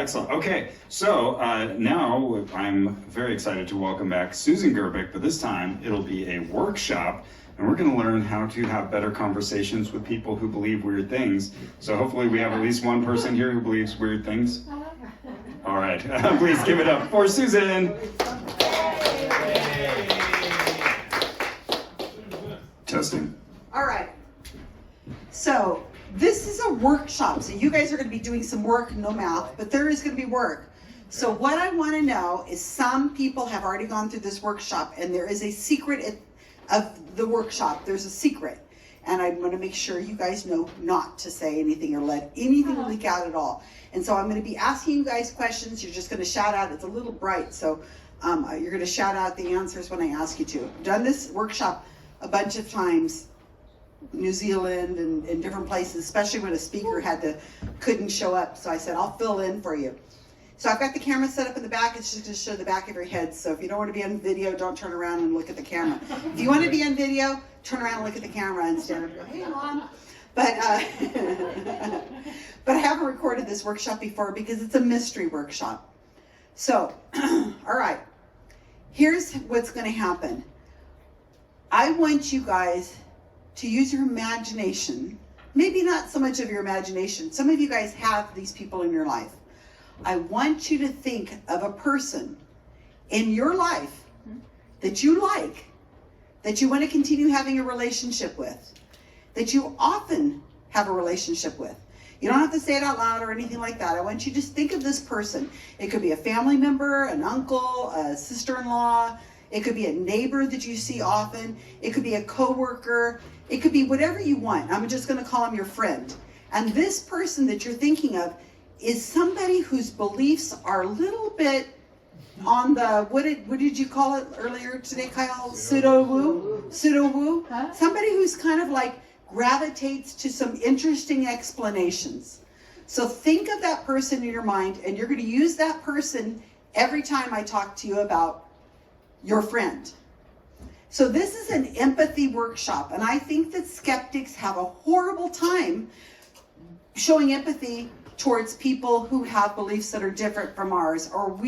Excellent. Okay, so now I'm very excited to welcome back Susan Gerbic, but this time it'll be a workshop, and we're going to learn how to have better conversations with people who believe weird things. So hopefully we have at least one person here who believes weird things. All right, please give it up for Susan. Testing. All right. So this is a workshop. So you guys are going to be doing some work, no math, but there is going to be work. So what I want to know is some people have already gone through this workshop, and there is a secret of the workshop. There's a secret. And I want to make sure you guys know not to say anything or let anything leak out at all. And so I'm going to be asking you guys questions. You're just going to shout out. It's a little bright, so you're going to shout out the answers when I ask you to. I've done this workshop a bunch of times, New Zealand and different places, especially when a speaker couldn't show up. So I said, I'll fill in for you. So I've got the camera set up in the back. It's just going to show the back of your head. So if you don't want to be on video, don't turn around and look at the camera. If you want to be on video, turn around and look at the camera and stand up and go, hey, Mom. But I haven't recorded this workshop before because it's a mystery workshop. So, all right, here's what's going to happen. I want you guys to use your imagination. Maybe not so much of your imagination. Some of you guys have these people in your life. I want you to think of a person in your life that you like, that you want to continue having a relationship with, that you often have a relationship with. You don't have to say it out loud or anything like that. I want you to just think of this person. It could be a family member, an uncle, a sister-in-law. It could be a neighbor that you see often. It could be a coworker. It could be whatever you want. I'm just going to call him your friend. And this person that you're thinking of is somebody whose beliefs are a little bit on the, what did you call it earlier today, Kyle? Pseudo-woo? Pseudo-woo? Huh? Somebody who's kind of like gravitates to some interesting explanations. So think of that person in your mind, and you're going to use that person every time I talk to you about your friend. So this is an empathy workshop, and I think that skeptics have a horrible time showing empathy towards people who have beliefs that are different from ours. Or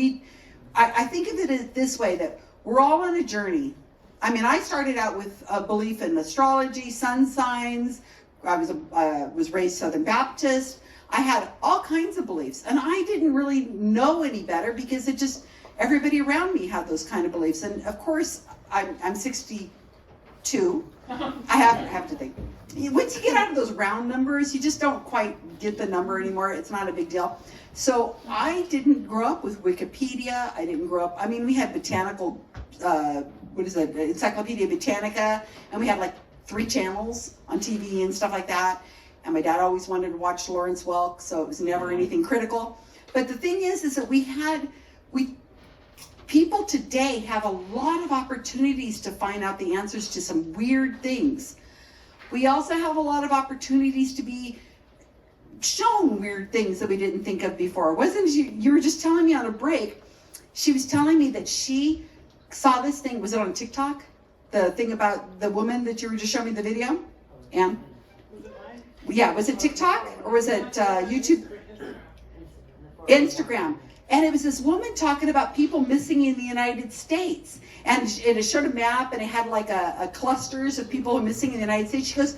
I think of it this way, that we're all on a journey. I mean, I started out with a belief in astrology, sun signs. I was raised Southern Baptist. I had all kinds of beliefs, and I didn't really know any better because everybody around me had those kind of beliefs. And of course, I'm 62. I have to think. Once you get out of those round numbers, you just don't quite get the number anymore. It's not a big deal. So I didn't grow up with Wikipedia. I didn't grow up, we had botanical, Encyclopedia Britannica, and we had like 3 channels on TV and stuff like that. And my dad always wanted to watch Lawrence Welk, so it was never anything critical. But the thing is that people today have a lot of opportunities to find out the answers to some weird things. We also have a lot of opportunities to be shown weird things that we didn't think of before. Wasn't you were just telling me on a break, she was telling me that she saw this thing, was it on TikTok? The thing about the woman that you were just showing me the video? Anne? Yeah, was it TikTok or was it YouTube? Instagram. And it was this woman talking about people missing in the United States. And it showed a map, and it had like a clusters of people missing in the United States. She goes,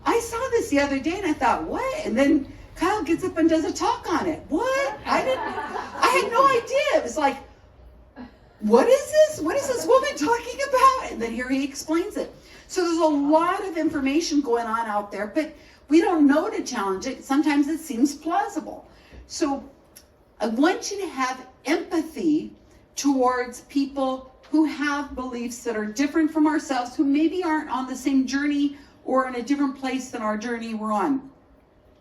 I saw this the other day, and I thought, what? And then Kyle gets up and does a talk on it. What? I had no idea. It was like, what is this? What is this woman talking about? And then here he explains it. So there's a lot of information going on out there, but we don't know to challenge it. Sometimes it seems plausible. So I want you to have empathy towards people who have beliefs that are different from ourselves, who maybe aren't on the same journey or in a different place than our journey we're on.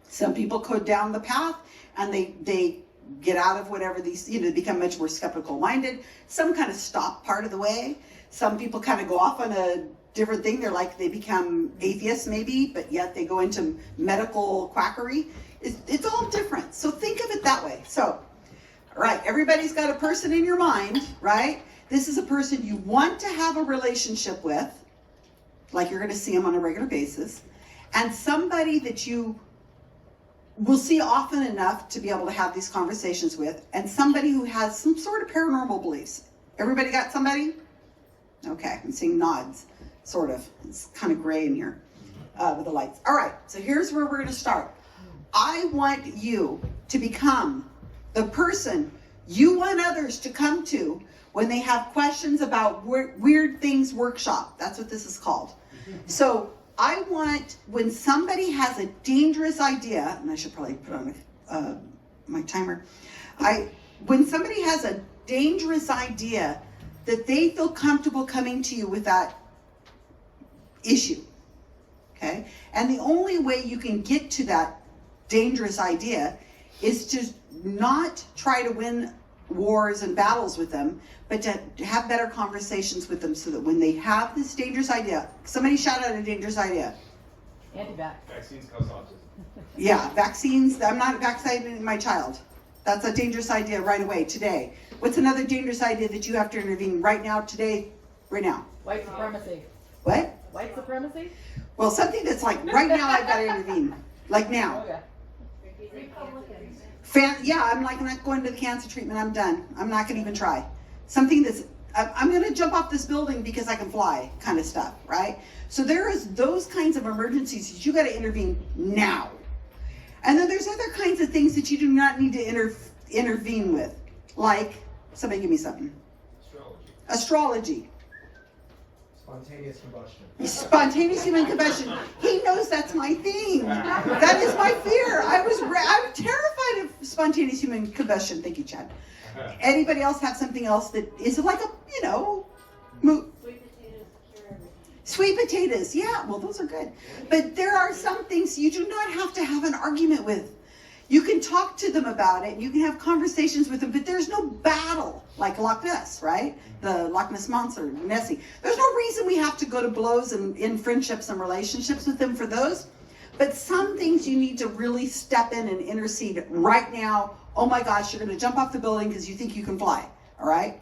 Some people go down the path and they get out of whatever these, they become much more skeptical minded. Some kind of stop part of the way. Some people kind of go off on a different thing. They become atheists maybe, but yet they go into medical quackery. It's all different. So think of it that way. So, all right, everybody's got a person in your mind, right? This is a person you want to have a relationship with, like you're going to see them on a regular basis, and somebody that you we'll see often enough to be able to have these conversations with, and somebody who has some sort of paranormal beliefs. Everybody got somebody? Okay, I'm seeing nods, sort of. It's kind of gray in here with the lights. All right, so here's where we're going to start. I want you to become the person you want others to come to when they have questions about Weird Things Workshop. That's what this is called. So I want, when somebody has a dangerous idea, and I should probably put on my timer. When somebody has a dangerous idea, that they feel comfortable coming to you with that issue, okay? And the only way you can get to that dangerous idea is to not try to win wars and battles with them, but to have better conversations with them so that when they have this dangerous idea, somebody shout out a dangerous idea. Anti-vax. Vaccines cause autism. Yeah, vaccines. I'm not vaccinating my child. That's a dangerous idea right away, today. What's another dangerous idea that you have to intervene right now, today, right now? White supremacy. What? White supremacy? Well, something that's like, right now I've got to intervene. Like now. Okay. I'm like, I'm not going to the cancer treatment. I'm done. I'm not going to even try. Something that's, I'm going to jump off this building because I can fly kind of stuff, right? So there is those kinds of emergencies that you got to intervene now. And then there's other kinds of things that you do not need to intervene with. Like, somebody give me something. Astrology. Spontaneous combustion. Spontaneous human combustion. He knows that's my thing. That is my fear. I'm terrified of spontaneous human combustion. Thank you, Chad. Anybody else have something else that is like a, Sweet potatoes cure everything. Sweet potatoes, yeah, well, those are good. But there are some things you do not have to have an argument with. You can talk to them about it, you can have conversations with them, but there's no battle like Loch Ness, right? The Loch Ness Monster, Nessie. There's no reason we have to go to blows and in friendships and relationships with them for those. But some things you need to really step in and intercede right now. Oh my gosh, you're going to jump off the building because you think you can fly, all right?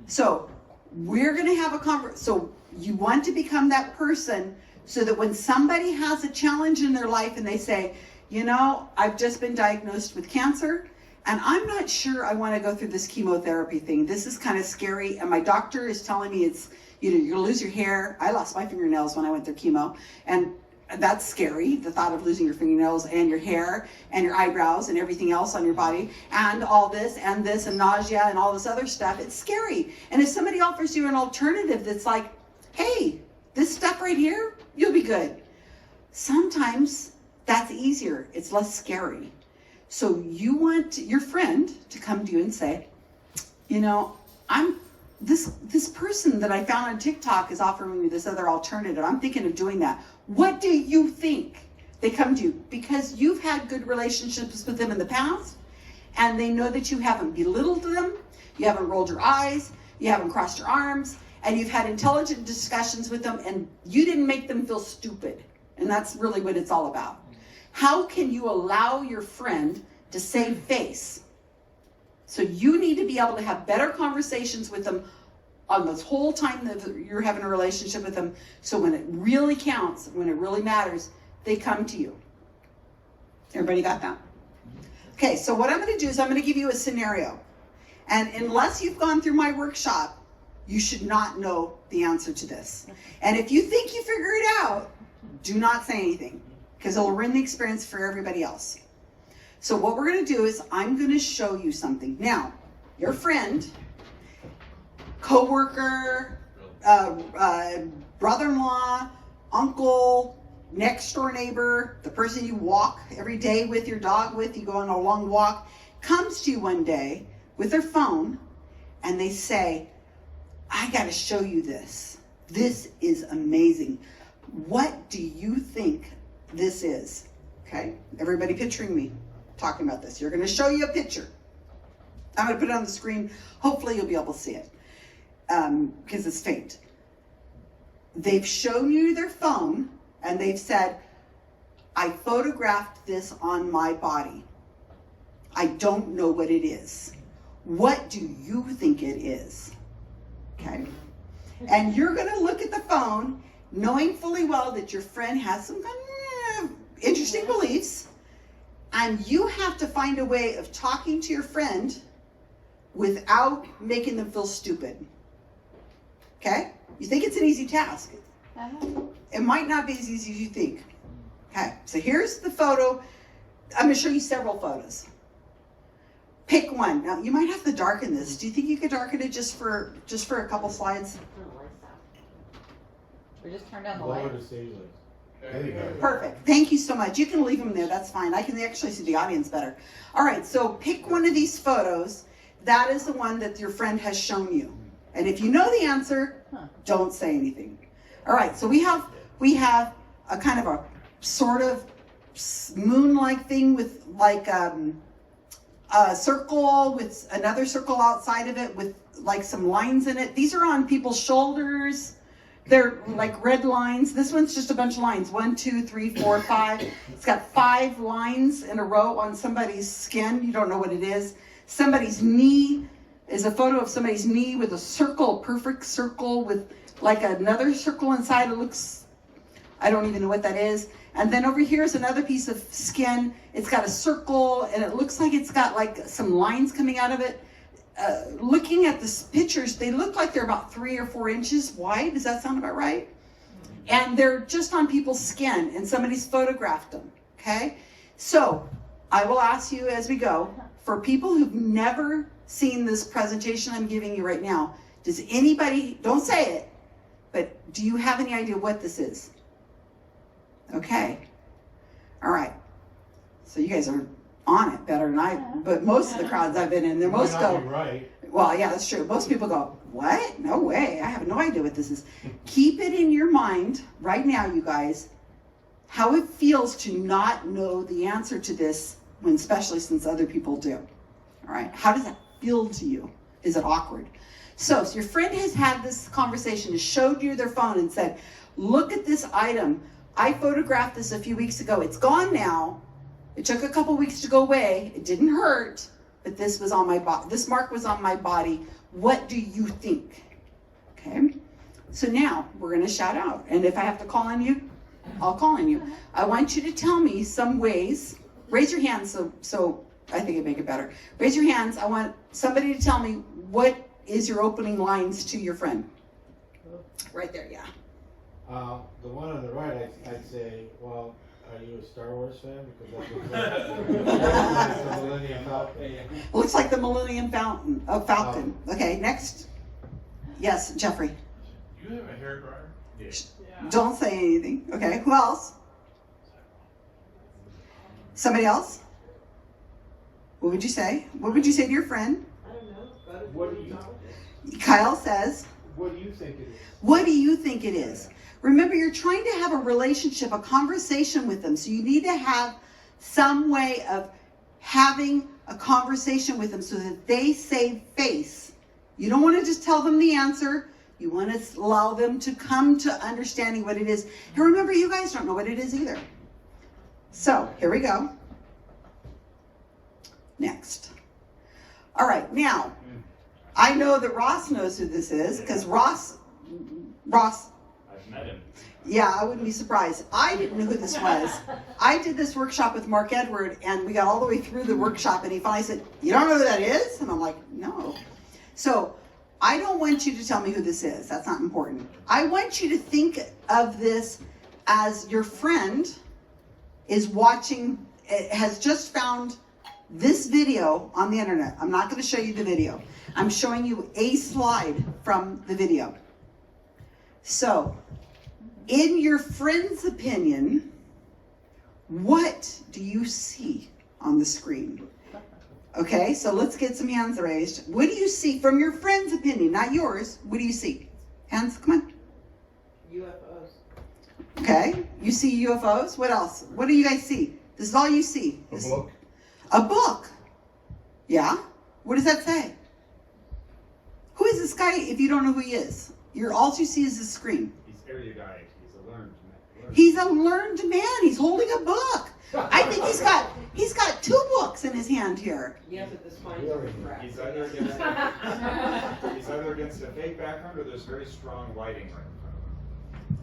So we're going to have a conversation. So you want to become that person so that when somebody has a challenge in their life and they say, I've just been diagnosed with cancer and I'm not sure I want to go through this chemotherapy thing. This is kind of scary. And my doctor is telling me it's, you're going to lose your hair. I lost my fingernails when I went through chemo. And that's scary, the thought of losing your fingernails and your hair and your eyebrows and everything else on your body and all this and nausea and all this other stuff. It's scary. And if somebody offers you an alternative that's like, hey, this stuff right here, you'll be good. Sometimes that's easier. It's less scary. So you want your friend to come to you and say, I'm this person that I found on TikTok is offering me this other alternative. I'm thinking of doing that. What do you think? They come to you because you've had good relationships with them in the past and they know that you haven't belittled them, you haven't rolled your eyes, you haven't crossed your arms, and you've had intelligent discussions with them and you didn't make them feel stupid. And that's really what it's all about. How can you allow your friend to save face? So you need to be able to have better conversations with them on this whole time that you're having a relationship with them. So when it really counts, when it really matters, they come to you. Everybody got that? Okay, so what I'm going to do is I'm going to give you a scenario. And unless you've gone through my workshop, you should not know the answer to this. And if you think you figure it out, do not say anything because it'll ruin the experience for everybody else. So what we're going to do is I'm going to show you something. Now, your friend, coworker, brother-in-law, uncle, next door neighbor, the person you walk every day with your dog with, you go on a long walk, comes to you one day with their phone and they say, I got to show you this. This is amazing. What do you think this is? Okay, everybody picturing me talking about this. You're going to show you a picture. I'm going to put it on the screen. Hopefully you'll be able to see it because it's faint. They've shown you their phone and they've said, I photographed this on my body. I don't know what it is. What do you think it is? Okay. And you're going to look at the phone knowing fully well that your friend has some kind of interesting beliefs. And you have to find a way of talking to your friend without making them feel stupid. Okay? You think it's an easy task. It might not be as easy as you think. Okay, so here's the photo. I'm going to show you several photos. Pick one. Now, you might have to darken this. Do you think you could darken it just for a couple slides? Or just turn down the Lower light. the stage lights. There you go. Perfect. Thank you so much. You can leave them there. That's fine. I can actually see the audience better. All right, so pick one of these photos. That is the one that your friend has shown you. And if you know the answer, don't say anything. All right, so we have a kind of a sort of moon-like thing with like a circle with another circle outside of it with like some lines in it. These are on people's shoulders. They're like red lines. This one's just a bunch of lines. 1, 2, 3, 4, 5. It's got 5 lines in a row on somebody's skin. You don't know what it is. Somebody's knee is a photo of somebody's knee with a circle, perfect circle with like another circle inside. It looks, I don't even know what that is. And then over here is another piece of skin. It's got a circle and it looks like it's got like some lines coming out of it. Looking at the pictures, they look like they're about 3 or 4 inches wide. Does that sound about right? And they're just on people's skin and somebody's photographed them. Okay? So I will ask you as we go, for people who've never seen this presentation I'm giving you right now, does anybody, don't say it, but do you have any idea what this is? Okay. All right. So you guys are on it better than I, but most of the crowds I've been in, they're most Might not go, be right. well, yeah, that's true. Most people go, what? No way. I have no idea what this is. Keep it in your mind right now, you guys, how it feels to not know the answer to this, when especially since other people do. All right. How does that feel to you? Is it awkward? So your friend has had this conversation, has showed you their phone and said, look at this item. I photographed this a few weeks ago. It's gone now. It took a couple weeks to go away. It didn't hurt, but this was on my body. This mark was on my body. What do you think? Okay. So now we're going to shout out. And if I have to call on you, I'll call on you. I want you to tell me some ways. Raise your hands so I think it'd make it better. Raise your hands. I want somebody to tell me what is your opening lines to your friend. Right there, yeah. The one on the right, I'd say, well, are you a Star Wars fan? Because that's the Millennium Falcon. Looks like the Millennium Falcon. Okay, next. Yes, Jeffrey. Do you have a hair dryer? Yeah. Don't say anything. Okay, who else? Somebody else? What would you say? What would you say to your friend? I don't know. What do you? Kyle says, What do you think it is? what do you think it is? Remember, you're trying to have a relationship, a conversation with them. So you need to have some way of having a conversation with them so that they save face. You don't want to just tell them the answer. You want to allow them to come to understanding what it is. And remember, you guys don't know what it is either. So here we go. Next. All right, now, I know that Ross knows who this is because Ross, I've met him. yeah, I wouldn't be surprised. I didn't know who this was. I did this workshop with Mark Edward, and we got all the way through the workshop, and he finally said, you don't know who that is? And I'm like, no. So I don't want you to tell me who this is. That's not important. I want you to think of this as your friend is watching, has just found this video on the internet. I'm not going to show you the video. I'm showing you a slide from the video. So, in your friend's opinion, what do you see on the screen? Okay, so let's get some hands raised. What do you see from your friend's opinion, not yours? What do you see? Hands, come on. UFOs. Okay, you see UFOs. What else? What do you guys see? This is all you see. A book. A book. Yeah? What does that say? Who is this guy if you don't know who he is? All you see is the screen. He's erudite. He's a learned man. He's a learned man. He's holding a book. I think he's got 2 books in his hand here. Yeah, but the spines are cracked. He's either against a fake background or there's very strong lighting right in front of him.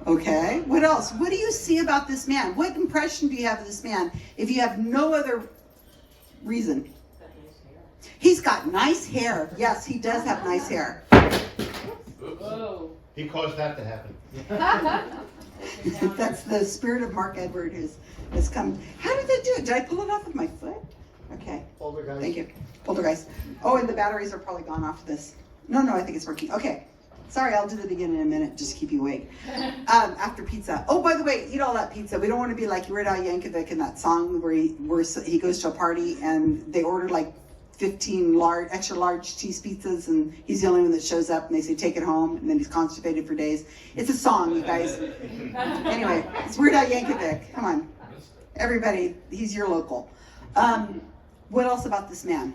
Okay, what else? What do you see about this man? What impression do you have of this man if you have no other reason? He's got nice hair. Yes, he does have nice hair. Whoa. He caused that to happen. That's the spirit of Mark Edward has come. How did that do it? Did I pull it off with my foot? Okay. Poltergeist. Thank you. Poltergeist. Oh, and the batteries are probably gone off of this. No, I think it's working. Okay. Sorry, I'll do it again in a minute, just to keep you awake. After pizza. Oh, by the way, eat all that pizza. We don't want to be like Weird Al Yankovic in that song where he goes to a party and they order like 15 extra large cheese pizzas and he's the only one that shows up and they say take it home and then he's constipated for days. It's a song, you guys. Anyway, it's Weird Al Yankovic. Come on. Everybody, he's your local. What else about this man?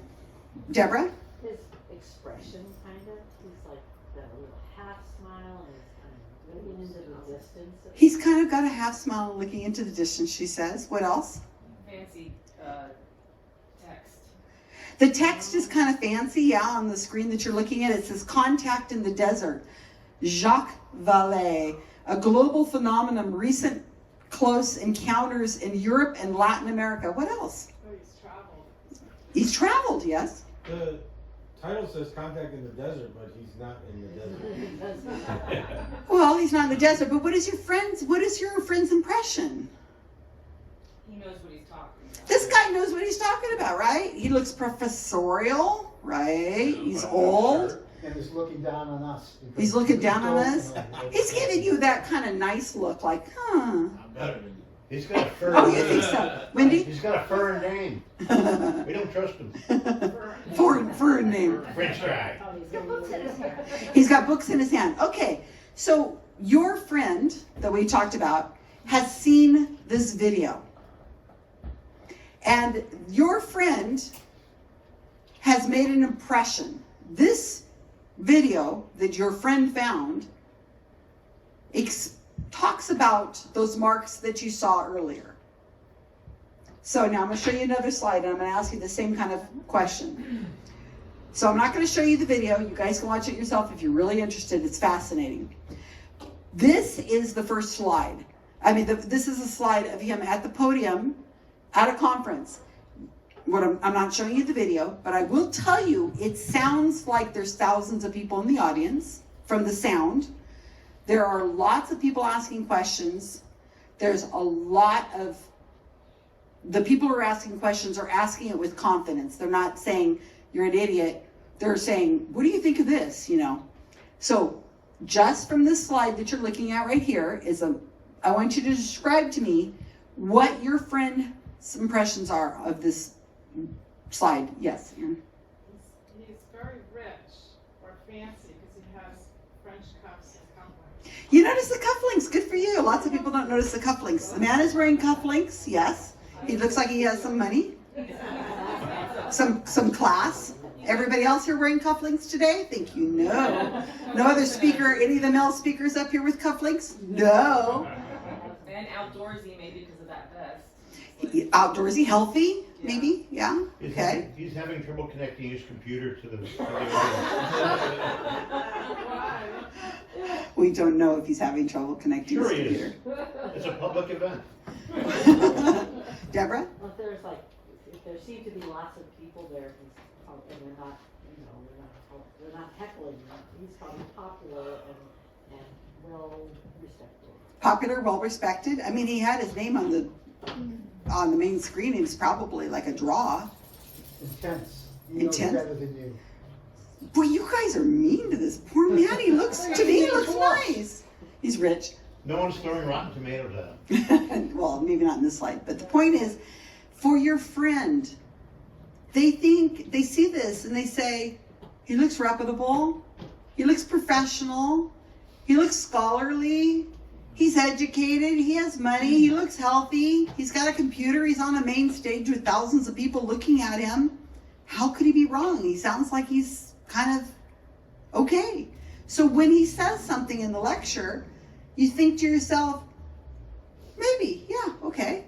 Deborah? His expression, kind of. He's like got a little half smile and he's kind of looking into the distance. He's kind of got a half smile looking into the distance, she says. What else? Fancy text. The text is kind of fancy, yeah, on the screen that you're looking at. It says, Contact in the Desert. Jacques Vallée, a global phenomenon, recent close encounters in Europe and Latin America. What else? Oh, he's traveled. He's traveled, yes. The title says contact in the desert, but he's not in the desert. Well, he's not in the desert, but what is your friend's impression? He knows what he's talking about. This guy knows what he's talking about, right? He looks professorial, right? He's old. And he's looking down on us. He's looking down on us. He's giving you that kind of nice look, like, huh? I'm better than you. He's got a fur. Oh, you think so? Wendy? He's got a fur name. We don't trust him. Foreign name. French guy. Oh, he's got books in his hair. He's got books in his hand. Okay, so your friend that we talked about has seen this video. And your friend has made an impression. This video that your friend found talks about those marks that you saw earlier. So now I'm going to show you another slide and I'm going to ask you the same kind of question. So I'm not going to show you the video. You guys can watch it yourself if you're really interested. It's fascinating. This is the first slide. This is a slide of him at the podium at a conference. I'm not showing you the video, but I will tell you it sounds like there's thousands of people in the audience from the sound. There are lots of people asking questions. There's a lot of the people who are asking questions are asking it with confidence. They're not saying you're an idiot. They're saying, what do you think of this? So just from this slide that you're looking at right here I want you to describe to me what your friend's impressions are of this slide. Yes, Aaron. He's very rich or fancy because he has French cuffs and cufflinks. You notice the cufflinks. Good for you. Lots of people don't notice the cufflinks. The man is wearing cufflinks. Yes. He looks like he has some money. Some class. Everybody else here wearing cufflinks today? Thank you. No. No other speaker, any of the male speakers up here with cufflinks? No. And outdoorsy maybe because of that vest. Outdoorsy, healthy, maybe? Yeah. He's Okay. having- He's having trouble connecting his computer to the audience. We don't know if he's having trouble connecting Sure his he is. computer. It's a public event. Deborah? Well, if there seem to be lots of people there, and they're not, they're not heckling him, he's probably popular and well respected. Popular, well respected. He had his name on the main screen. He was probably like a draw. Intense. Intense? Better than you. Boy, you guys are mean to this poor man. He looks nice. He's rich. No one's throwing Rotten Tomatoes at him. Well, maybe not in this slide, but the point is, for your friend, they see this and they say, he looks reputable, he looks professional, he looks scholarly, he's educated, he has money, he looks healthy, he's got a computer, he's on a main stage with thousands of people looking at him. How could he be wrong? He sounds like he's kind of okay. So when he says something in the lecture, you think to yourself, maybe, yeah, okay.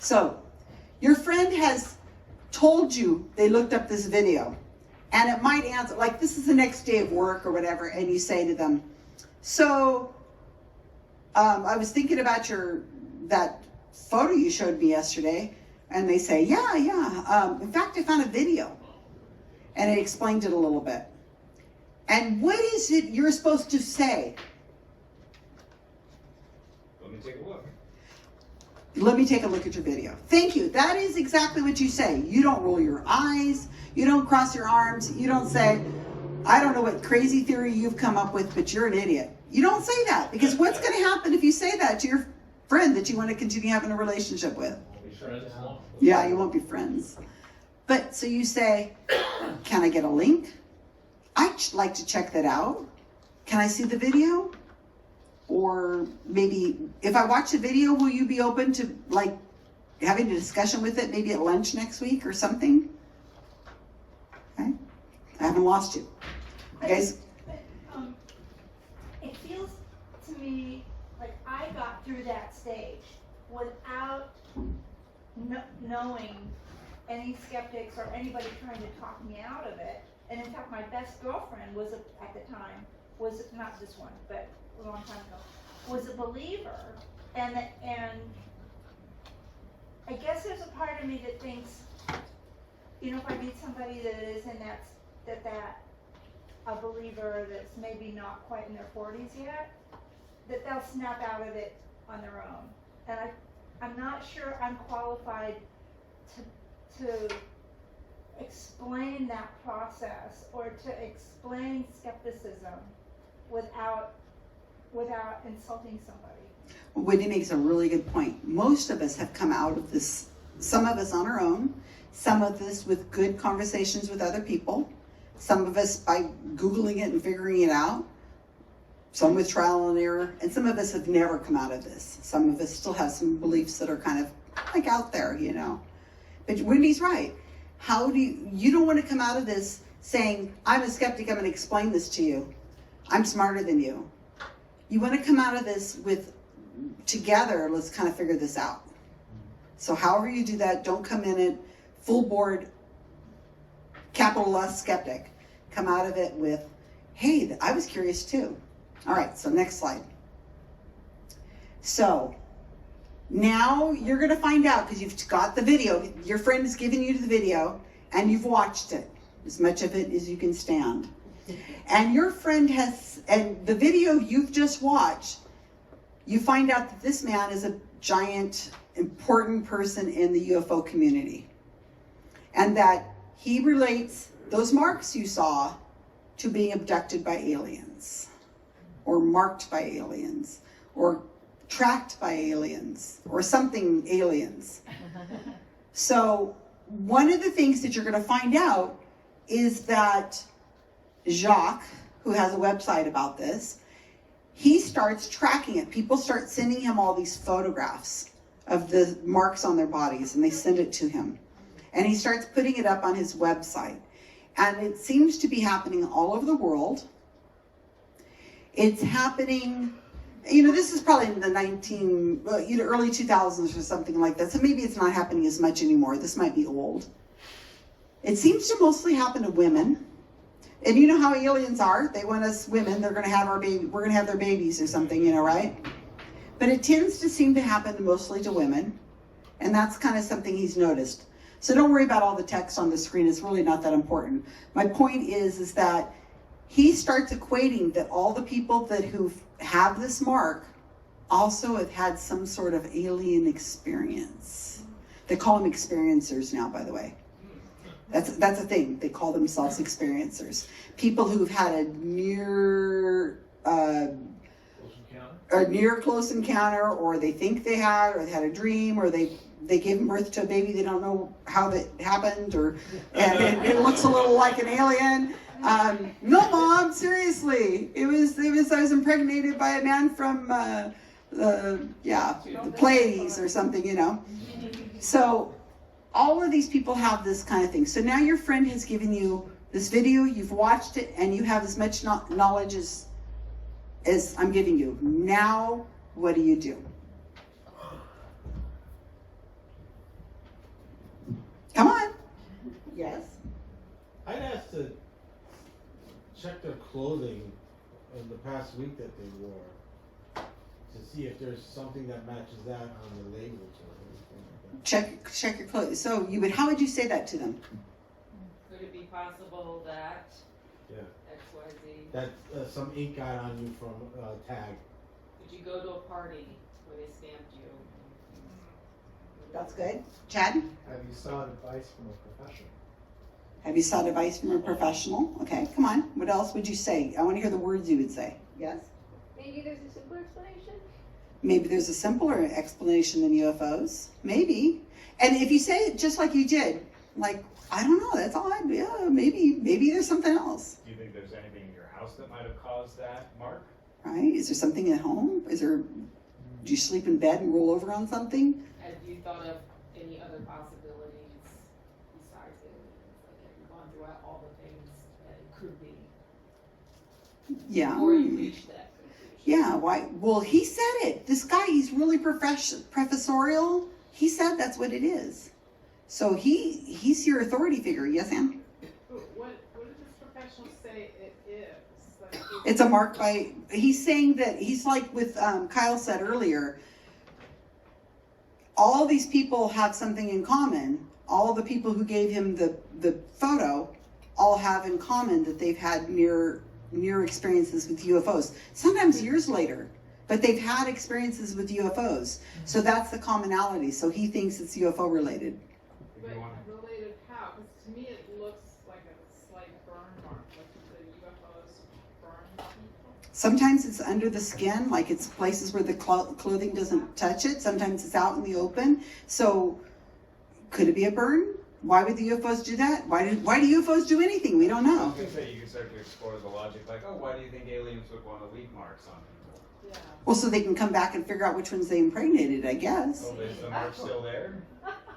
So your friend has told you they looked up this video, and it might answer, like this is the next day of work or whatever, and you say to them, so I was thinking about that photo you showed me yesterday, and they say, yeah. In fact, I found a video, and it explained it a little bit. And what is it you're supposed to say? Let me take a look. Let me take a look at your video. Thank you. That is exactly what you say. You don't roll your eyes. You don't cross your arms. You don't say, I don't know what crazy theory you've come up with, but you're an idiot. You don't say that, because what's going to happen if you say that to your friend that you want to continue having a relationship with? We'll be friends long. Yeah, you won't be friends. But so you say, can I get a link? I'd like to check that out. Can I see the video? Or maybe if I watch the video, will you be open to like having a discussion with it maybe at lunch next week or something? Okay. I haven't lost you. You guys, It feels to me like I got through that stage without knowing any skeptics or anybody trying to talk me out of it. And in fact, my best girlfriend was, at the time, was not this one, but a long time ago, was a believer. And I guess there's a part of me that thinks, you know, if I meet somebody that is in that a believer that's maybe not quite in their 40s yet, that they'll snap out of it on their own. And I'm not sure I'm qualified to explain that process or to explain skepticism without insulting somebody. Wendy makes a really good point. Most of us have come out of this, some of us on our own, some of us with good conversations with other people, some of us by Googling it and figuring it out, some with trial and error, and some of us have never come out of this. Some of us still have some beliefs that are kind of like out there, you know. But Wendy's right. How do you don't want to come out of this saying, I'm a skeptic, I'm going to explain this to you. I'm smarter than you. You want to come out of this with, together, let's kind of figure this out. So however you do that, don't come in it full board, capital S skeptic. Come out of it with, hey, I was curious too. All right, so next slide. So now you're going to find out, because you've got the video, your friend has given you the video, and you've watched it, as much of it as you can stand. And your friend has, and the video you've just watched, you find out that this man is a giant, important person in the UFO community. And that he relates those marks you saw to being abducted by aliens, or marked by aliens, or tracked by aliens, or something aliens. So one of the things that you're going to find out is that Jacques, who has a website about this, he starts tracking it. People start sending him all these photographs of the marks on their bodies, and they send it to him. And he starts putting it up on his website. And it seems to be happening all over the world. It's happening, you know, this is probably in the early 2000s or something like that. So maybe it's not happening as much anymore. This might be old. It seems to mostly happen to women. And you know how aliens are. They want us women, they're going to have our baby, we're going to have their babies or something, you know, right? But it tends to seem to happen mostly to women. And that's kind of something he's noticed. So don't worry about all the text on the screen. It's really not that important. My point is that he starts equating that all the people who have this mark also have had some sort of alien experience. They call them experiencers now, by the way. That's a thing. They call themselves experiencers. People who've had a near close encounter, or they think they had, or they had a dream, or they gave birth to a baby, they don't know how that happened, and it looks a little like an alien. No, Mom, seriously, it was I was impregnated by a man from the Pleiades or something, you know. So all of these people have this kind of thing. So now your friend has given you this video, you've watched it, and you have as much knowledge as I'm giving you. Now, what do you do? Come on. Yes. I'd ask to check their clothing in the past week that they wore. to see if there's something that matches that on the labels or anything like that. Check your clothes. So how would you say that to them? Could it be possible that Yeah. XYZ? That some ink got on you from tag. Did you go to a party where they stamped you? That's good. Chad? Have you sought advice from a professional? Have you sought advice from a professional? Okay, come on. What else would you say? I want to hear the words you would say. Yes? Maybe there's a simpler explanation? Maybe there's a simpler explanation than UFOs. Maybe. And if you say it just like you did, like, I don't know, that's odd. Yeah, maybe there's something else. Do you think there's anything in your house that might have caused that, Mark? Right? Is there something at home? Do you sleep in bed and roll over on something? Have you thought of any other possibilities besides aliens? Like, have you gone through all the things that it could be Yeah. before you reach that conclusion? Yeah, why? Well, he said it. This guy, he's really professorial. He said that's what it is. So he's your authority figure. Yes, Ann? What did this professional say it is? Like, It's a mark by, he's saying that, he's like with Kyle said earlier, all these people have something in common. All the people who gave him the photo all have in common that they've had near experiences with UFOs. Sometimes years later, but they've had experiences with UFOs. So that's the commonality. So he thinks it's UFO related. But related how? Because to me it looks like a slight burn mark, like the UFOs burn people. Sometimes it's under the skin, like it's places where the clothing doesn't touch it. Sometimes it's out in the open. So could it be a burn? Why would the UFOs do that? Why do UFOs do anything? We don't I know. was going to say, you can start to explore the logic, like, oh, why do you think aliens would want to leave marks on people? Yeah. Well, so they can come back and figure out which ones they impregnated, I guess. Oh, is the mark still there?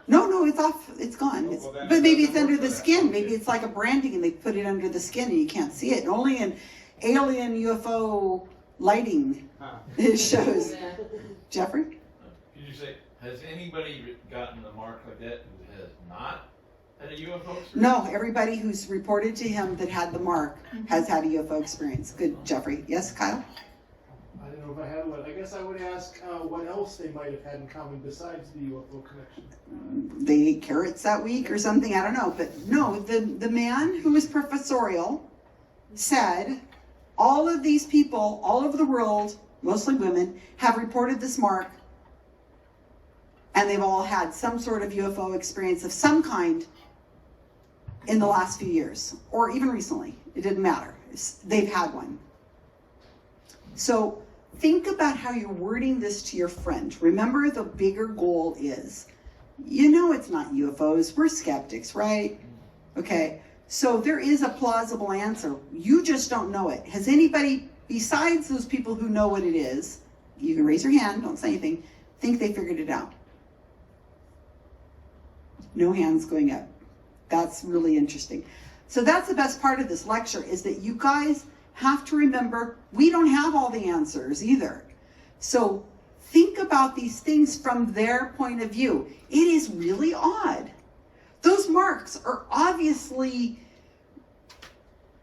No, it's off. It's gone. Well, then But it maybe doesn't it's under work the for that. skin. Maybe it's like a branding and they put it under the skin and you can't see it. Only in alien UFO lighting Huh. it shows. Yeah. Jeffrey? Could you say, has anybody gotten a mark like that who has not had a UFO experience? No, everybody who's reported to him that had the mark has had a UFO experience. Good, Jeffrey. Yes, Kyle? I don't know if I had one. I guess I would ask what else they might have had in common besides the UFO connection. They ate carrots that week or something, I don't know. But no, the man who was professorial said all of these people all over the world, mostly women, have reported this mark and they've all had some sort of UFO experience of some kind in the last few years or even recently. It didn't matter. They've had one. So think about how you're wording this to your friend. Remember, the bigger goal is, it's not UFOs. We're skeptics, right? Okay. So there is a plausible answer. You just don't know it. Has anybody, besides those people who know what it is, you can raise your hand, don't say anything, think they figured it out? No hands going up. That's really interesting. So that's the best part of this lecture, is that you guys have to remember we don't have all the answers either. So think about these things from their point of view. It is really odd. Those marks are obviously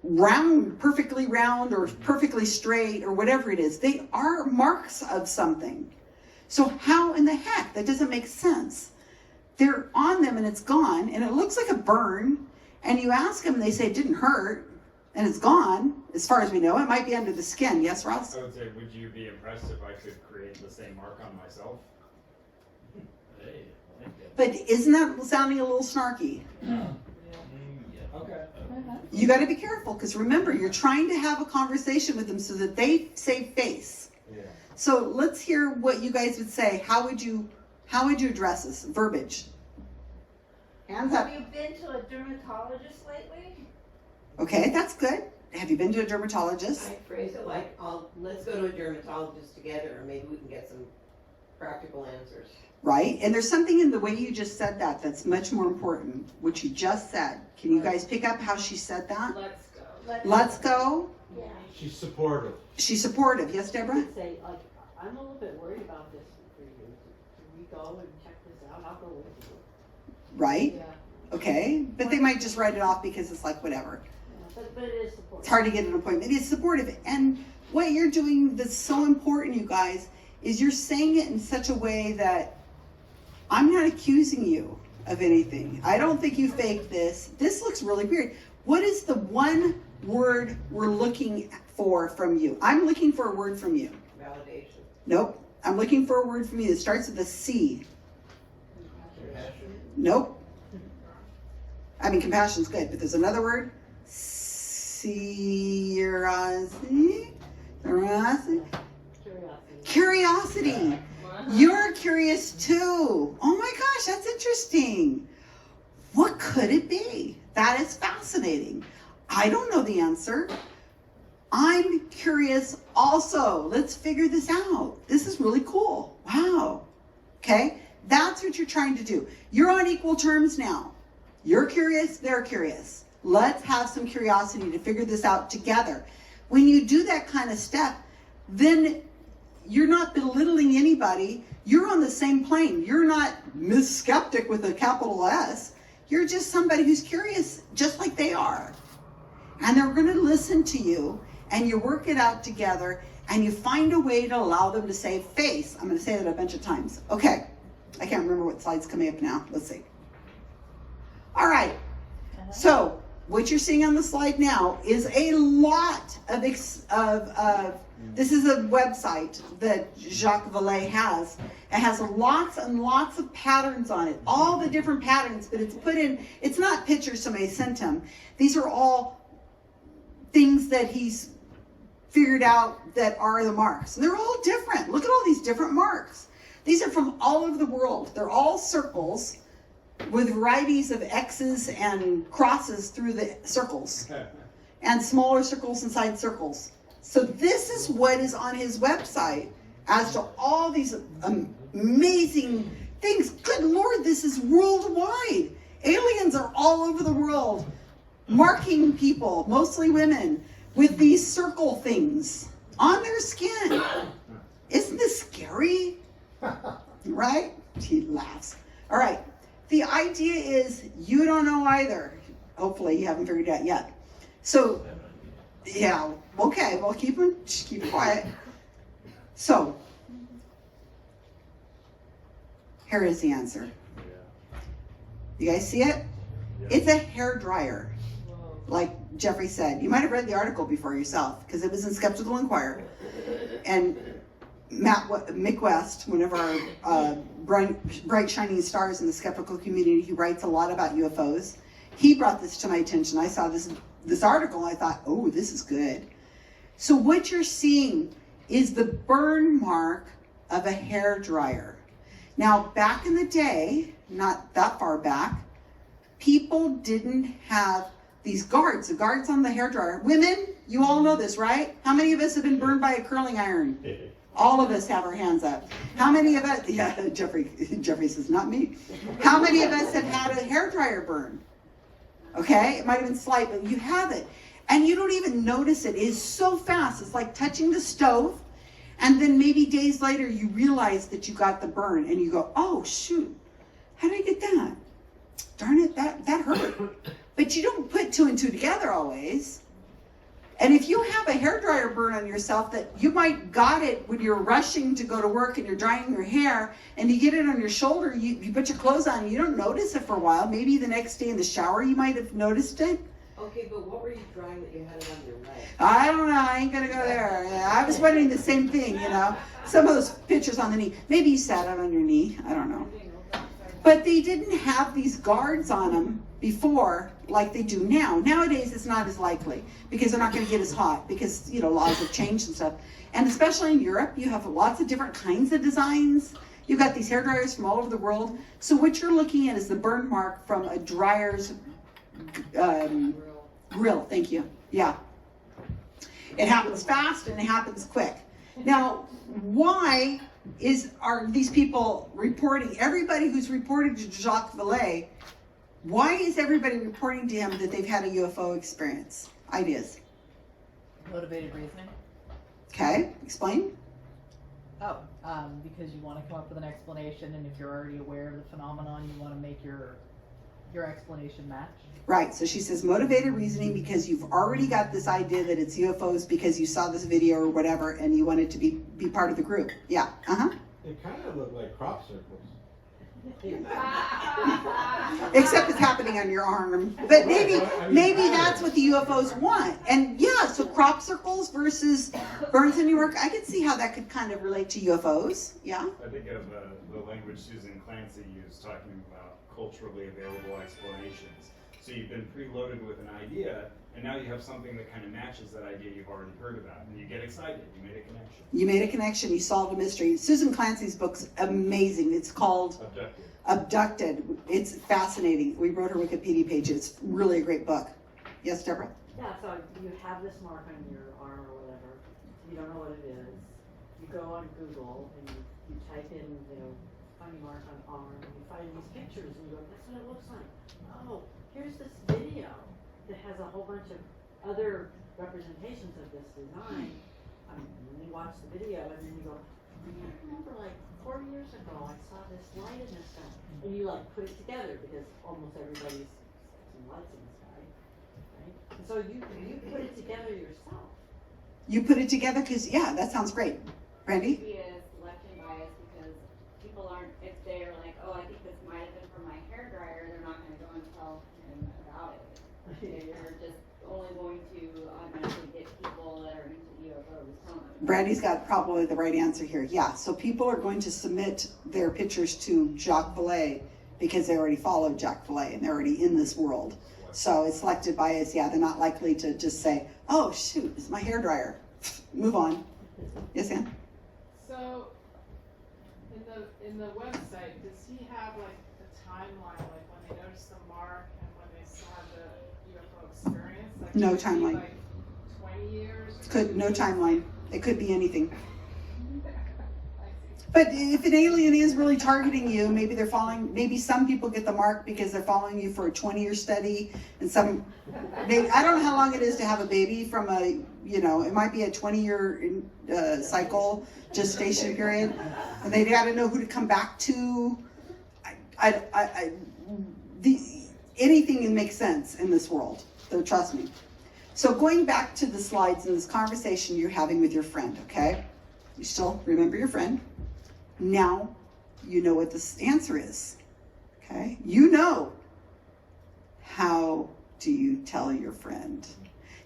round, perfectly round or perfectly straight or whatever it is. They are marks of something. So how in the heck? That doesn't make sense. They're on them and it's gone and it looks like a burn, and you ask them and they say it didn't hurt and it's gone. As far as we know, it might be under the skin. Yes, Ross? I would say, would you be impressed if I could create the same mark on myself? Hey, I like that. But isn't that sounding a little snarky? Yeah. Okay. You got to be careful, because remember, you're trying to have a conversation with them so that they save face. Yeah. So let's hear what you guys would say. How would you address this? Verbiage. Hands up. Have you been to a dermatologist lately? Okay, that's good. Have you been to a dermatologist? I phrase it like, let's go to a dermatologist together, and maybe we can get some practical answers. Right? And there's something in the way you just said that that's much more important, what you just said. Can you guys pick up how she said that? Let's go. Let's go. Yeah. She's supportive. She's supportive. Yes, I Deborah? would say, like, I'm a little bit worried about this for you. Can we go and check this out? I'll go with you. Right? Yeah. Okay. But they might just write it off because it's like, whatever. Yeah, but it is supportive. It's hard to get an appointment. It's supportive. And what you're doing that's so important, you guys, is you're saying it in such a way that I'm not accusing you of anything. I don't think you faked this. This looks really weird. What is the one word we're looking for from you? I'm looking for a word from you. Validation. Nope. I'm looking for a word from you that starts with a C. Nope. I mean, compassion's good, but there's another word. Curiosity. You're curious too. Oh my gosh, that's interesting. What could it be? That is fascinating. I don't know the answer. I'm curious also. Let's figure this out. This is really cool. Wow. Okay? That's what you're trying to do. You're on equal terms now. You're curious, they're curious. Let's have some curiosity to figure this out together. When you do that kind of step, then you're not belittling anybody. You're on the same plane. You're not Miss Skeptic with a capital S. You're just somebody who's curious just like they are. And they're going to listen to you, and you work it out together, and you find a way to allow them to save face. I'm going to say that a bunch of times. Okay. I can't remember what slide's coming up now. Let's see. All right. So what you're seeing on the slide now is a lot of this is a website that Jacques Vallée has. It has lots and lots of patterns on it, all the different patterns, but it's put in, it's not pictures somebody sent him. These are all things that he's figured out that are the marks. And they're all different. Look at all these different marks. These are from all over the world. They're all circles with varieties of X's and crosses through the circles and smaller circles inside circles. So this is what is on his website as to all these amazing things. Good Lord, this is worldwide. Aliens are all over the world, marking people, mostly women, with these circle things on their skin. Isn't this scary? Right? He laughs. All right. The idea is you don't know either. Hopefully you haven't figured it out yet. So, yeah. Okay. Well, keep it quiet. So, here is the answer. You guys see it? It's a hair dryer. Like Jeffrey said. You might have read the article before yourself because it was in Skeptical Inquirer. And Mick West, one of our bright shining stars in the skeptical community, he writes a lot about UFOs. He brought this to my attention. I saw this article and I thought, oh, this is good. So what you're seeing is the burn mark of a hair dryer. Now, back in the day, not that far back, people didn't have these guards, the guards on the hair dryer. Women, you all know this, right? How many of us have been burned by a curling iron? All of us have our hands up. How many of us, yeah, Jeffrey says, not me. How many of us have had a hairdryer burn? Okay, it might have been slight, but you have it. And you don't even notice it. It is so fast. It's like touching the stove. And then maybe days later, you realize that you got the burn. And you go, oh, shoot. How did I get that? Darn it, that hurt. But you don't put two and two together always. And if you have a hairdryer burn on yourself that you might got it when you're rushing to go to work and you're drying your hair and you get it on your shoulder, you put your clothes on and you don't notice it for a while. Maybe the next day in the shower you might have noticed it. Okay, but what were you drying that you had it on your leg? I don't know. I ain't going to go there. I was wondering the same thing, you know. Some of those pictures on the knee. Maybe you sat out on your knee. I don't know. But they didn't have these guards on them before like they do now. Nowadays, it's not as likely because they're not going to get as hot because, you know, laws have changed and stuff. And especially in Europe, you have lots of different kinds of designs. You've got these hair dryers from all over the world. So what you're looking at is the burn mark from a dryer's grill. Thank you. Yeah. It happens fast and it happens quick. Now, why are these people reporting? Everybody who's reported to Jacques Vallée, why is everybody reporting to him that they've had a UFO experience? Ideas? Motivated reasoning. Okay, explain. Oh, because you want to come up with an explanation, and if you're already aware of the phenomenon, you want to make your your explanation match? Right, so she says motivated reasoning because you've already got this idea that it's UFOs because you saw this video or whatever and you wanted to be part of the group. Yeah, It kind of looked like crop circles. Except it's happening on your arm. But maybe that's what the UFOs want. And yeah, so crop circles versus burns in New York, I could see how that could kind of relate to UFOs. Yeah. I think of the language Susan Clancy used talking about culturally available explanations. So you've been preloaded with an idea, and now you have something that kind of matches that idea you've already heard about, and you get excited. You made a connection. You made a connection. You solved a mystery. Susan Clancy's book's amazing. It's called Abducted. It's fascinating. We wrote her Wikipedia page. It's really a great book. Yes, Deborah? Yeah, so you have this mark on your arm or whatever. You don't know what it is. You go on Google and you type in, funny mark on arm, and you find these pictures, and you go, that's what it looks like. Oh, here's this video that has a whole bunch of other representations of this design. And you watch the video, and then you go, I remember like 4 years ago, I saw this light in the sky. And you put it together because almost everybody's seeing lights in the sky, right? And so you put it together yourself. You put it together because, yeah, that sounds great. Brandy? Maybe a selection bias because people aren't, if they're like, oh, I think this might have been from my hairdryer, they're not going to go and tell him about it. You're just only going to automatically get people that are into UFOs telling them. Brandy's got probably the right answer here. Yeah, so people are going to submit their pictures to Jacques Vallée because they already followed Jacques Vallée and they're already in this world. So it's selected bias. Yeah, they're not likely to just say, oh, shoot, it's my hairdryer. Move on. Yes, Ann? So, in the website, does he have a timeline, like when they noticed the mark and when they still had the UFO experience? Like, No could it be, timeline. like 20 years? No timeline. It could be anything. But if an alien is really targeting you, maybe they're following, maybe some people get the mark because they're following you for a 20-year study, and some, I don't know how long it is to have a baby from a, it might be a 20-year cycle, gestation period, and they got to know who to come back to. Anything makes sense in this world, so trust me. So going back to the slides and this conversation you're having with your friend, okay? You still remember your friend. Now you know what the answer is, okay? You know. How do you tell your friend?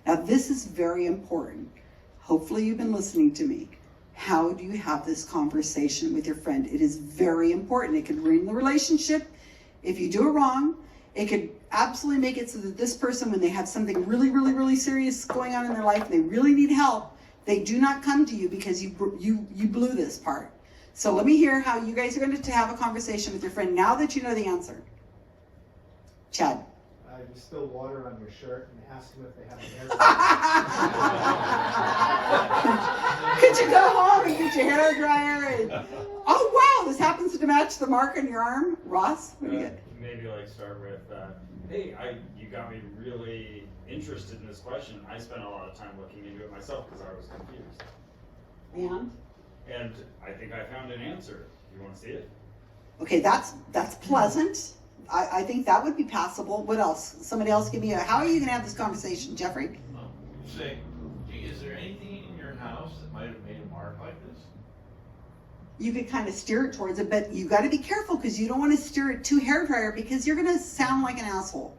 Now this is very important. Hopefully you've been listening to me. How do you have this conversation with your friend? It is very important. It could ruin the relationship if you do it wrong. It could absolutely make it so that this person, when they have something really, really, really serious going on in their life and they really need help, they do not come to you because you blew this part. So let me hear how you guys are going to have a conversation with your friend now that you know the answer. Chad. You spill water on your shirt and ask them if they have a hair. Could you go home and get your hair dryer? And, oh wow, this happens to match the mark on your arm. Ross, what do you get? Maybe start with, hey, you got me really interested in this question. I spent a lot of time looking into it myself because I was confused. And I think I found an answer. You want to see it? Okay, that's pleasant. I think that would be passable. What else? Somebody else give me how are you going to have this conversation, Jeffrey? Say, is there anything in your house that might have made a mark like this? You could kind of steer it towards it, but you got to be careful because you don't want to steer it too hairdryer because you're going to sound like an asshole.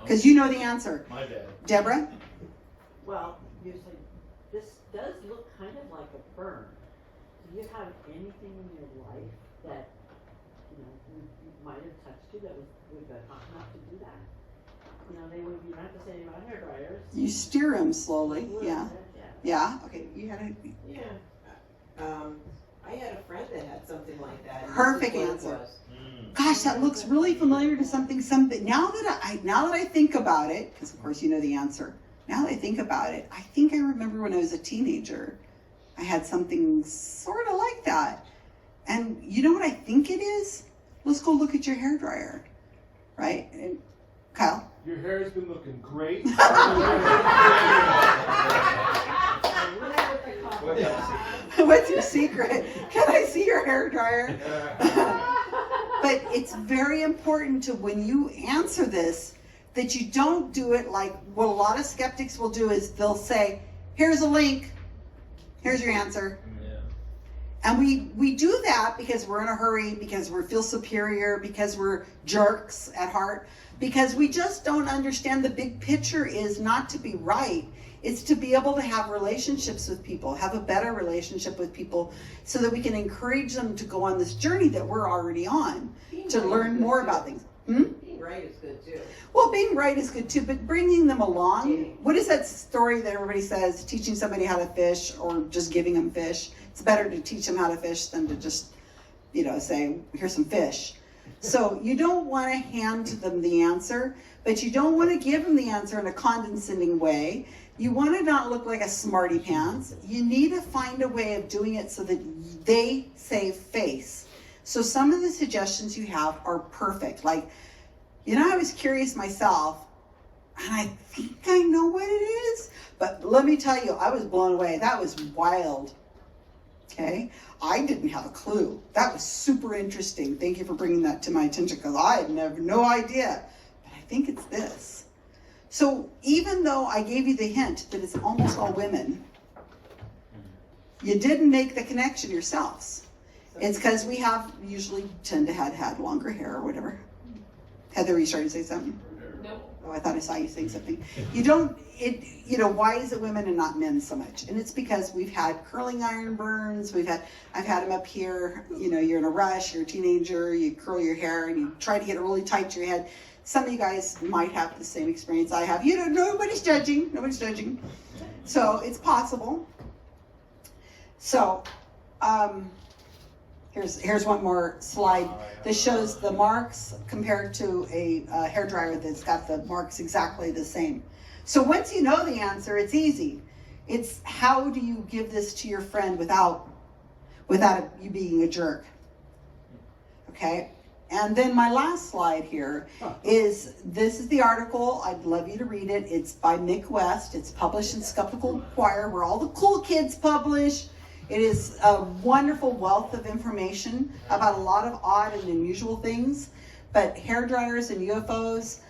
Because you know the answer. My bad. Deborah? Well, you say, this does look kind of like a burn. Do you have anything in your life that, you might have touched you that would be hot enough to do that? They would, you don't have to say anything about hair dryers. You steer them slowly. Yeah. Yeah. Okay. You had a... Yeah. I had a friend that had something like that. Perfect answer. Gosh, that looks really familiar to something. Now that I think about it, because of course you know the answer. Now that I think about it, I think I remember when I was a teenager, I had something sort of like that. And you know what I think it is? Let's go look at your hairdryer, right? And Kyle. Your hair has been looking great. What's your secret? Can I see your hairdryer? But it's very important to, when you answer this, that you don't do it like what a lot of skeptics will do is they'll say, here's a link, here's your answer. And we do that because we're in a hurry, because we feel superior, because we're jerks at heart, because we just don't understand the big picture is not to be right. It's to be able to have relationships with people, have a better relationship with people, so that we can encourage them to go on this journey that we're already on, to learn more about things. Being right is good too. Well, being right is good too, but bringing them along. What is that story that everybody says, teaching somebody how to fish or just giving them fish? It's better to teach them how to fish than to just, say, here's some fish. So you don't want to hand them the answer, but you don't want to give them the answer in a condescending way. You want to not look like a smarty pants. You need to find a way of doing it so that they save face. So some of the suggestions you have are perfect. Like, I was curious myself, and I think I know what it is, but let me tell you, I was blown away. That was wild. Okay? I didn't have a clue. That was super interesting. Thank you for bringing that to my attention, because I had no idea. But I think it's this. So even though I gave you the hint that it's almost all women, you didn't make the connection yourselves. It's because we usually tend to have had longer hair or whatever. Heather, are you trying to say something? No. Oh, I thought I saw you saying something. Why is it women and not men so much? And it's because we've had curling iron burns. I've had them up here. You're in a rush, you're a teenager, you curl your hair and you try to get it really tight to your head. Some of you guys might have the same experience I have. Nobody's judging. So it's possible. So, here's one more slide that shows the marks compared to a hairdryer that's got the marks exactly the same. So once you know the answer, it's easy. It's how do you give this to your friend without you being a jerk? Okay? And then my last slide here is, this is the article. I'd love you to read it. It's by Mick West. It's published in Skeptical Inquirer, where all the cool kids publish. It is a wonderful wealth of information about a lot of odd and unusual things. But hair dryers and UFOs,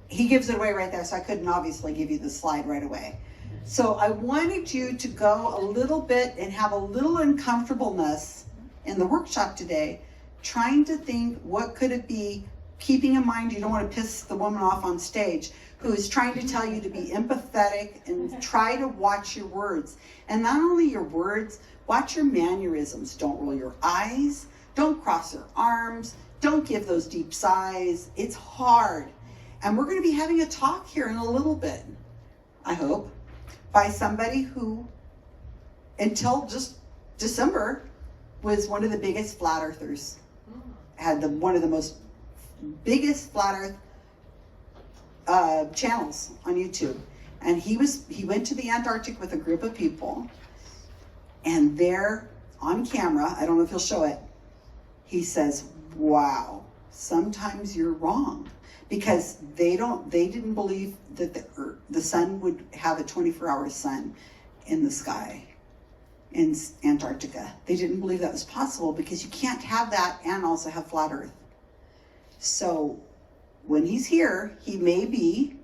he gives it away right there, so I couldn't obviously give you the slide right away. So I wanted you to go a little bit and have a little uncomfortableness in the workshop today, trying to think, what could it be, keeping in mind you don't want to piss the woman off on stage, who is trying to tell you to be empathetic and try to watch your words. And not only your words, watch your mannerisms. Don't roll your eyes, don't cross your arms, don't give those deep sighs. It's hard. And we're going to be having a talk here in a little bit, I hope, by somebody who, until just December, was one of the biggest flat earthers. Had one of the most biggest flat earth channels on YouTube. And he went to the Antarctic with a group of people, and there on camera, I don't know if he'll show it, he says, wow, sometimes you're wrong. Because they didn't believe that the sun would have a 24-hour sun in the sky in Antarctica. They didn't believe that was possible, because you can't have that and also have flat earth. So when he's here, he may be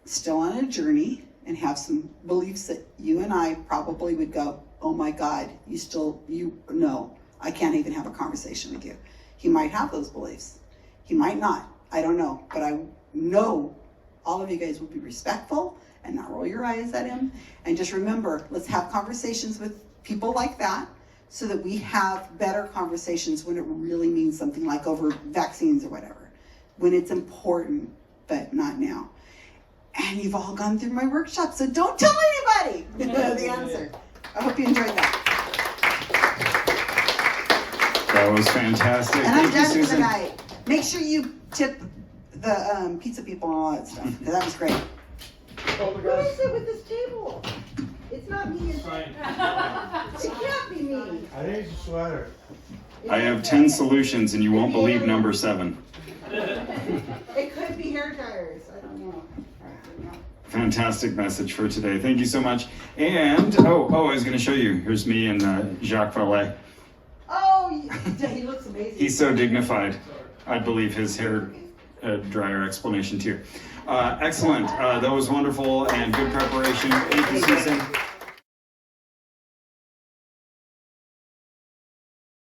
still on a journey and have some beliefs that you and I probably would go, oh my God, no, I can't even have a conversation with you. He might have those beliefs. He might not. I don't know, but I know all of you guys will be respectful and not roll your eyes at him. And just remember, let's have conversations with people like that, so that we have better conversations when it really means something, like over vaccines or whatever, when it's important, but not now. And you've all gone through my workshop, so don't tell anybody the answer. I hope you enjoyed that. That was fantastic. And I'm Thank you, done for the Susan. night. Make sure you tip the pizza people and all that stuff. That was great. Who is it with this table? It's not me, is it? It can't be me. I think it's a sweater. I have 10 solutions, and you won't believe number 7. It could be hair dryers. I don't know. Fantastic message for today. Thank you so much. And, I was going to show you. Here's me and Jacques Vallée. Oh, Oh, he looks amazing. He's so dignified. I believe his hair dryer explanation too. Excellent. That was wonderful and good preparation. Thank you, Susan.